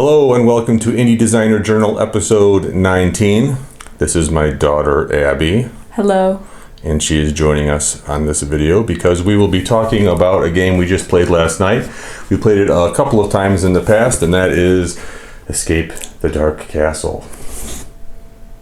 Hello and welcome to Indie Designer Journal episode 19. This is my daughter Abby. Hello. And she is joining us on this video because we will be talking about a game we just played last night. We played it a couple of times in the past, and that is Escape the Dark Castle.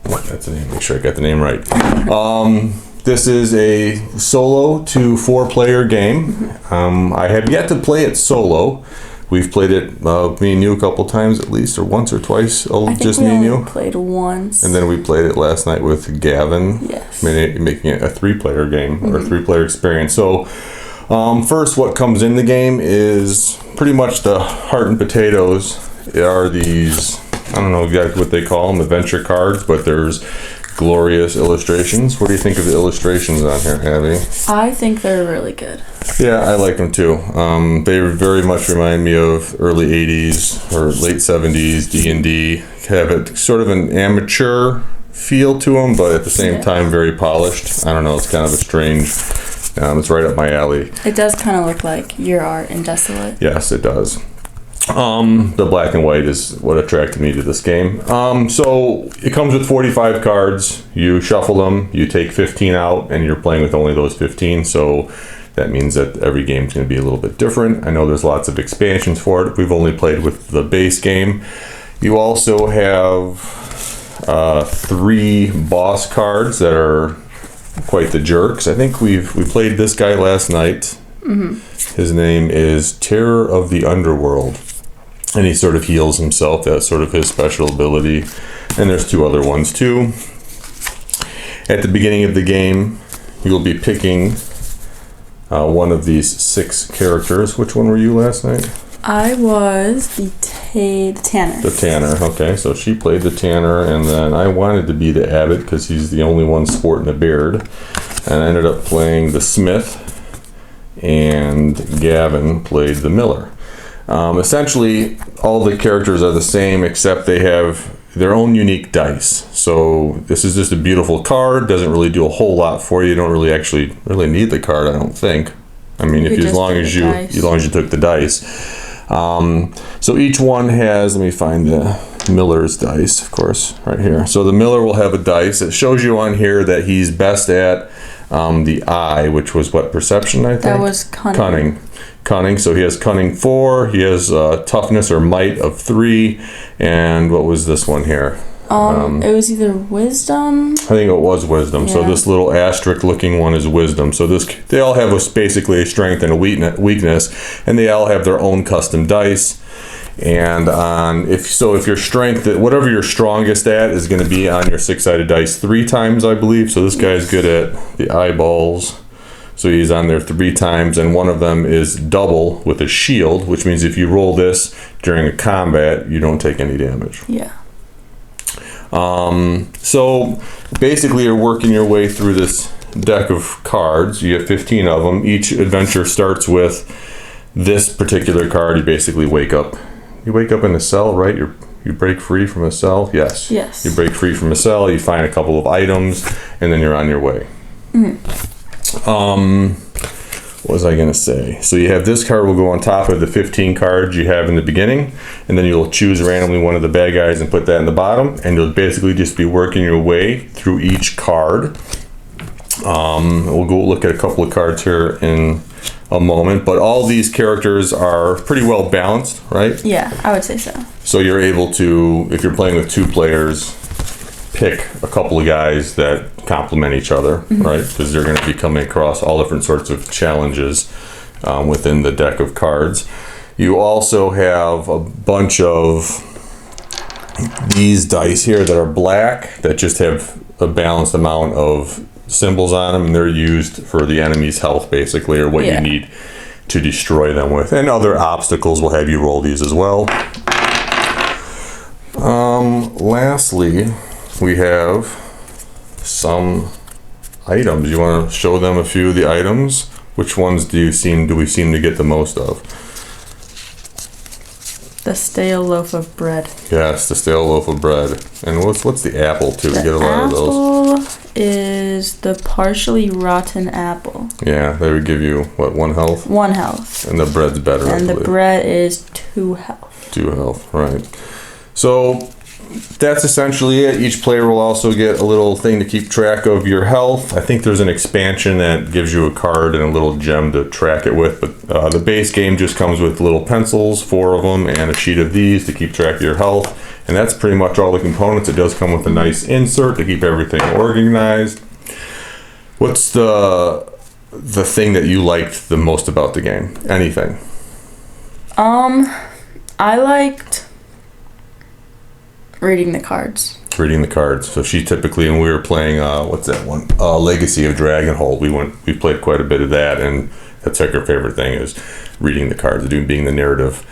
That's the name. Make sure I got the name right. This is a solo to 4-player game. I have yet to play it solo. We've played it, me and you, a couple times at least, or once or twice. Just me and you. Played once. And then we played it last night with Gavin. Yes. Making it a 3-player game or a 3-player experience. So, first, what comes in the game is pretty much the heart and potatoes. Are these, I don't know exactly what they call them, adventure cards, but there's glorious illustrations. What do you think of the illustrations on here, Abby? I think they're really good. Yeah, I like them too. They very much remind me of early 80s or late 70s D&D. Have it sort of an amateur feel to them, but at the same time very polished. I don't know, it's kind of a strange, it's right up my alley. It does kind of look like your art in Desolate. Yes, it does. The black and white is what attracted me to this game. So it comes with 45 cards. You shuffle them, you take 15 out, and you're playing with only those 15. So that means that every game is going to be a little bit different. I know there's lots of expansions for it. We've only played with the base game. You also have 3 boss cards that are quite the jerks. I think we played this guy last night. Mm-hmm. His name is Terror of the Underworld. And he sort of heals himself. That's sort of his special ability. And there's 2 other ones too. At the beginning of the game, you'll be picking one of these 6 characters. Which one were you last night? I was the Tanner. The Tanner, okay. So she played the Tanner, and then I wanted to be the Abbot because he's the only one sporting a beard. And I ended up playing the Smith, and Gavin played the Miller. Essentially, all the characters are the same except they have their own unique dice. So this is just a beautiful card. Doesn't really do a whole lot for you. You don't really need the card, I don't think. I mean, as long as you took the dice. So each one has. Let me find the Miller's dice, of course, right here. So the Miller will have a dice. It shows you on here that he's best at the eye, which was what, perception, I think? That was cunning. Cunning. So he has cunning 4. He has toughness or might of 3. And what was this one here? It was either wisdom. I think it was wisdom. Yeah. So this little asterisk looking one is wisdom. So they all have basically a strength and a weakness, and they all have their own custom dice. And if your strength, whatever you're strongest at, is going to be on your 6-sided dice 3 times, I believe. So this guy's good at the eyeballs. So he's on there 3 times, and one of them is double with a shield, which means if you roll this during a combat, you don't take any damage. Yeah. So basically you're working your way through this deck of cards. You have 15 of them. Each adventure starts with this particular card. You basically wake up in a cell, right? You break free from a cell. Yes. Yes. You break free from a cell, you find a couple of items, and then you're on your way. What was I going to say? So you have this card will go on top of the 15 cards you have in the beginning, and then you'll choose randomly one of the bad guys and put that in the bottom, and you'll basically just be working your way through each card. We'll go look at a couple of cards here in a moment, but all these characters are pretty well balanced, right? Yeah, I would say so. So you're able to, if you're playing with 2 players, pick a couple of guys that complement each other, right? Because they're going to be coming across all different sorts of challenges within the deck of cards. You also have a bunch of these dice here that are black that just have a balanced amount of symbols on them, and they're used for the enemy's health, basically, or what you need to destroy them with. And other obstacles will have you roll these as well. Lastly, we have some items. You want to show them a few of the items? Which ones do we seem to get the most of? The stale loaf of bread. Yes, the stale loaf of bread. And what's the apple too? We get a lot of those. Apple is the partially rotten apple. Yeah, they would give you what, 1 health? 1 health. And the bread's better. And the bread is 2 health. 2 health, right. So that's essentially it. Each player will also get a little thing to keep track of your health. I think there's an expansion that gives you a card and a little gem to track it with, but the base game just comes with little pencils, 4 of them, and a sheet of these to keep track of your health. And that's pretty much all the components. It does come with a nice insert to keep everything organized. What's the thing that you liked the most about the game? Anything? I liked reading the cards. Reading the cards. So she typically, when we were playing, what's that one? Legacy of Dragonhold. We played quite a bit of that, and that's like her favorite thing is reading the cards, being the narrative.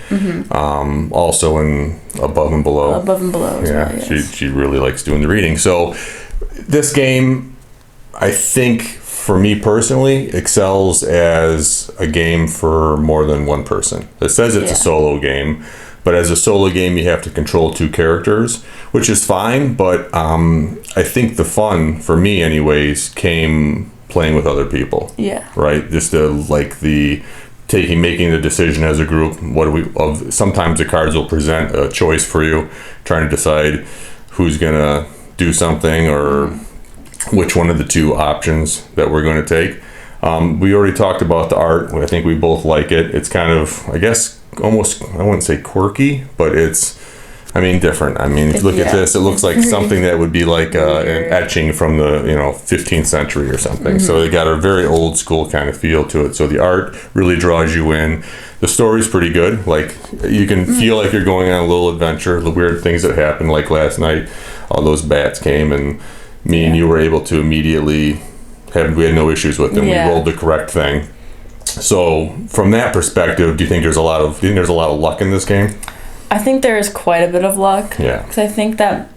Also in Above and Below. Above and Below. Yeah, well, yes. she really likes doing the reading. So this game, I think, for me personally, excels as a game for more than one person. It says it's a solo game, but as a solo game, you have to control 2 characters, which is fine. But I think the fun, for me anyways, came playing with other people. Yeah. Right? Just making the decision as a group. Sometimes the cards will present a choice for you, trying to decide who's gonna do something or which one of the 2 options that we're going to take. We already talked about the art. I think we both like it. It's kind of, I guess, almost, I wouldn't say quirky, but it's, different. If you look at this, it looks like something that would be like an etching from the 15th century or something. So it got a very old school kind of feel to it. So the art really draws you in. The story's pretty good. Like, you can feel like you're going on a little adventure. The weird things that happened, like last night, all those bats came and me and you were able to immediately we had no issues with them. Yeah. We rolled the correct thing. So from that perspective, do you think there's a lot of luck in this game? I think there is quite a bit of luck. Yeah. Because I think that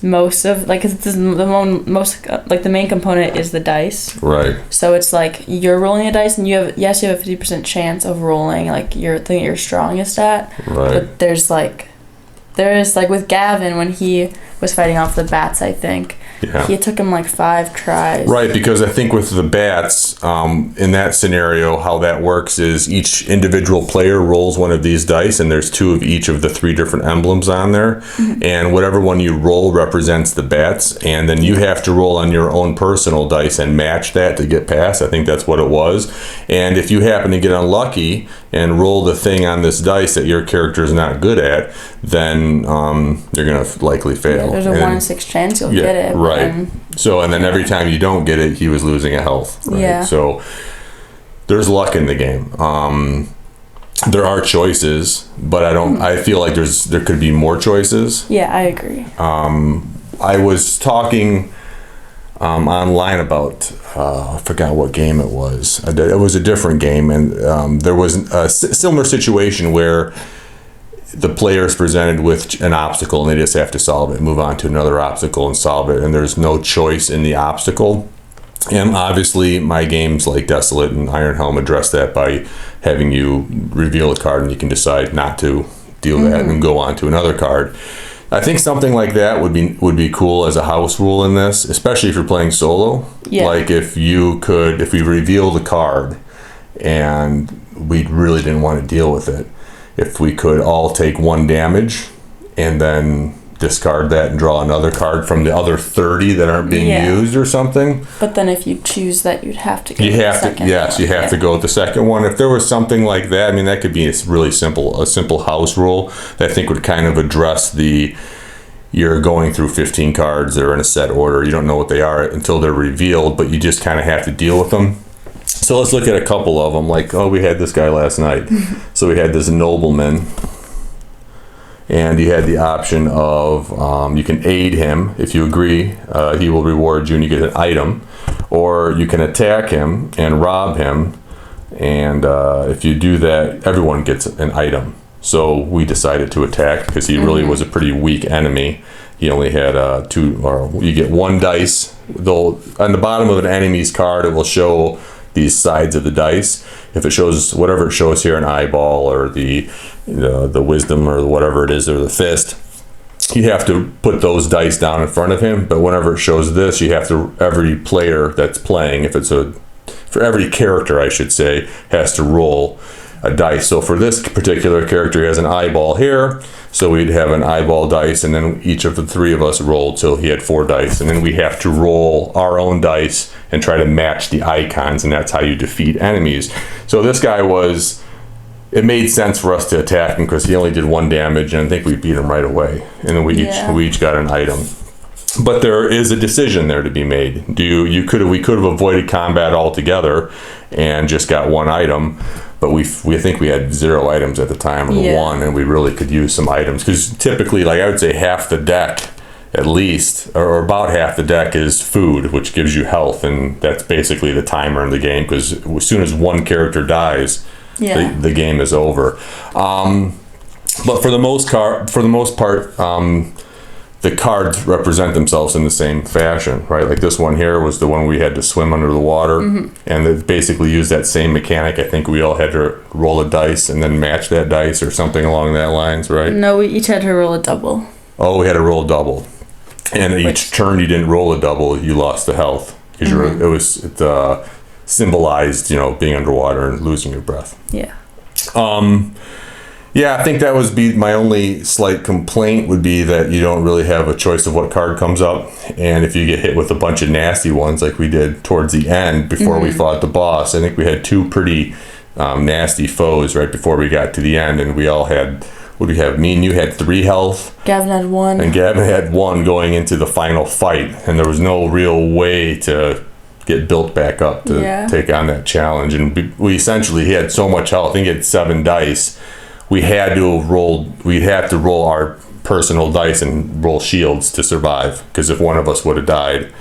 most of the main component is the dice. Right. So it's like you're rolling a dice and you have a 50% chance of rolling like your thing that you're strongest at. Right. But there's with Gavin when he was fighting off the bats, I think. Yeah. It took him 5 tries. Right, because I think with the bats, in that scenario, how that works is each individual player rolls one of these dice, and there's 2 of each of the 3 different emblems on there. And whatever one you roll represents the bats, and then you have to roll on your own personal dice and match that to get past. I think that's what it was. And if you happen to get unlucky and roll the thing on this dice that your character is not good at, then you're going to likely fail. There's a 1 in 6 chance you'll get it. Right. And then every time you don't get it, he was losing a health. Right? Yeah. So there's luck in the game. There are choices, but I feel like there could be more choices. Yeah, I agree. I was talking online about I forgot what game it was. It was a different game, and there was a similar situation where the player is presented with an obstacle and they just have to solve it, move on to another obstacle and solve it, and there's no choice in the obstacle. And obviously my games like Desolate and Iron Helm address that by having you reveal a card and you can decide not to deal that and go on to another card. I think something like that would be cool as a house rule in this, especially if you're playing solo. Yeah. Like if we reveal the card and we really didn't want to deal with it, if we could all take 1 damage and then discard that and draw another card from the other 30 that aren't being used or something. But then if you choose that, you'd have to go You have to go with the second one. If there was something like that, that could be a simple house rule that I think would kind of address you're going through 15 cards that are in a set order. You don't know what they are until they're revealed, but you just kind of have to deal with them. So let's look at a couple of them. We had this guy last night. So we had this nobleman, and you had the option of you can aid him. If you agree, he will reward you and you get an item. Or you can attack him and rob him, and if you do that, everyone gets an item. So we decided to attack because he really was a pretty weak enemy. He only had 2, or you get 1 dice. On the bottom of an enemy's card, it will show these sides of the dice. If it shows whatever it shows here, an eyeball or the wisdom or whatever it is, or the fist, you have to put those dice down in front of him. But whenever it shows this, you have to, every player that's playing, for every character I should say, has to roll a dice. So for this particular character, he has an eyeball here. So we'd have an eyeball dice, and then each of the three of us rolled till he had 4 dice. And then we have to roll our own dice and try to match the icons, and that's how you defeat enemies. So this guy was, it made sense for us to attack him because he only did 1 damage, and I think we beat him right away. And then we each got an item. But there is a decision there to be made. We could have avoided combat altogether and just got 1 item, but we think we had 0 items at the time, or 1, and we really could use some items, because typically, like, I would say half the deck at least, or about half the deck, is food, which gives you health, and that's basically the timer in the game, because as soon as 1 character dies, the game is over. But for the most part, the cards represent themselves in the same fashion, right? Like this one here was the one we had to swim under the water, and it basically used that same mechanic. I think we all had to roll a dice and then match that dice or something along that lines, right? No, we each had to roll a double. Oh, we had to roll a double, and each turn you didn't roll a double, you lost the health, because it symbolized, being underwater and losing your breath. Yeah. Yeah, I think that would be my only slight complaint, would be that you don't really have a choice of what card comes up. And if you get hit with a bunch of nasty ones like we did towards the end before we fought the boss, I think we had 2 pretty nasty foes right before we got to the end. And we all had, what do we have? Me and you had 3 health. Gavin had 1. And Gavin had 1 going into the final fight. And there was no real way to get built back up to take on that challenge. And we essentially, he had so much health. I think he had 7 dice. We had to roll our personal dice and roll shields to survive, because if one of us would have died,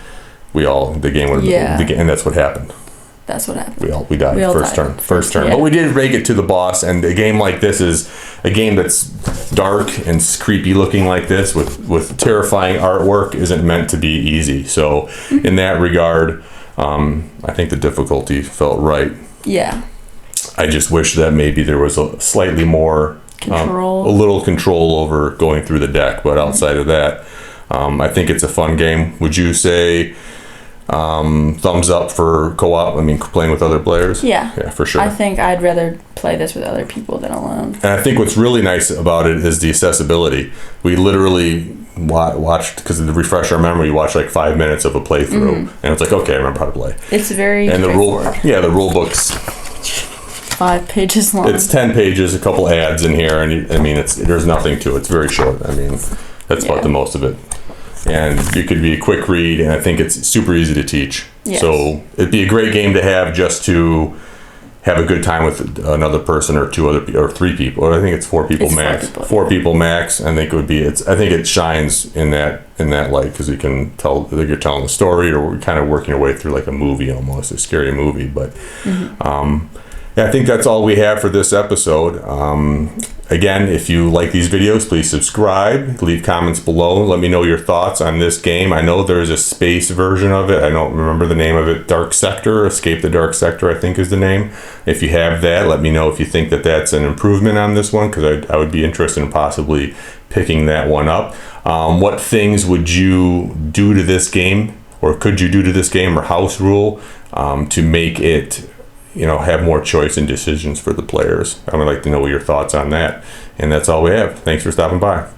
the game would have and that's what happened. That's what happened. We died first turn. But we did make it to the boss, and a game like this is a game that's dark and creepy looking like this with terrifying artwork isn't meant to be easy. So in that regard, I think the difficulty felt right. Yeah. I just wish that maybe there was a slightly more control, a little control over going through the deck. But outside of that, I think it's a fun game. Would you say thumbs up for co-op? I mean, playing with other players? Yeah, for sure. I think I'd rather play this with other people than alone. And I think what's really nice about it is the accessibility. We literally watched, because to refresh our memory, we watched like 5 minutes of a playthrough, and it's like, okay, I remember how to play. It's very and the rule book's 5 pages long. It's 10 pages, a couple ads in here, and there's nothing to it. It's very short. I mean, that's about the most of it. And it could be a quick read, and I think it's super easy to teach. Yes. So it'd be a great game to have just to have a good time with another person or 2 other or 3 people. Or I think it's 4 people max. 4 people max. I think it would be. I think it shines in that light, because you can tell that you're telling a story, or kind of working your way through like a movie, almost a scary movie. But I think that's all we have for this episode. Again, if you like these videos, please subscribe, leave comments below, let me know your thoughts on this game. I know there's a space version of it. I don't remember the name of it. Dark Sector, Escape the Dark Sector, I think is the name. If you have that, let me know if you think that that's an improvement on this one, because I would be interested in possibly picking that one up. What things would you do to this game, or could you do to this game, or house rule, to make it have more choice and decisions for the players? I would like to know your thoughts on that. And that's all we have. Thanks for stopping by.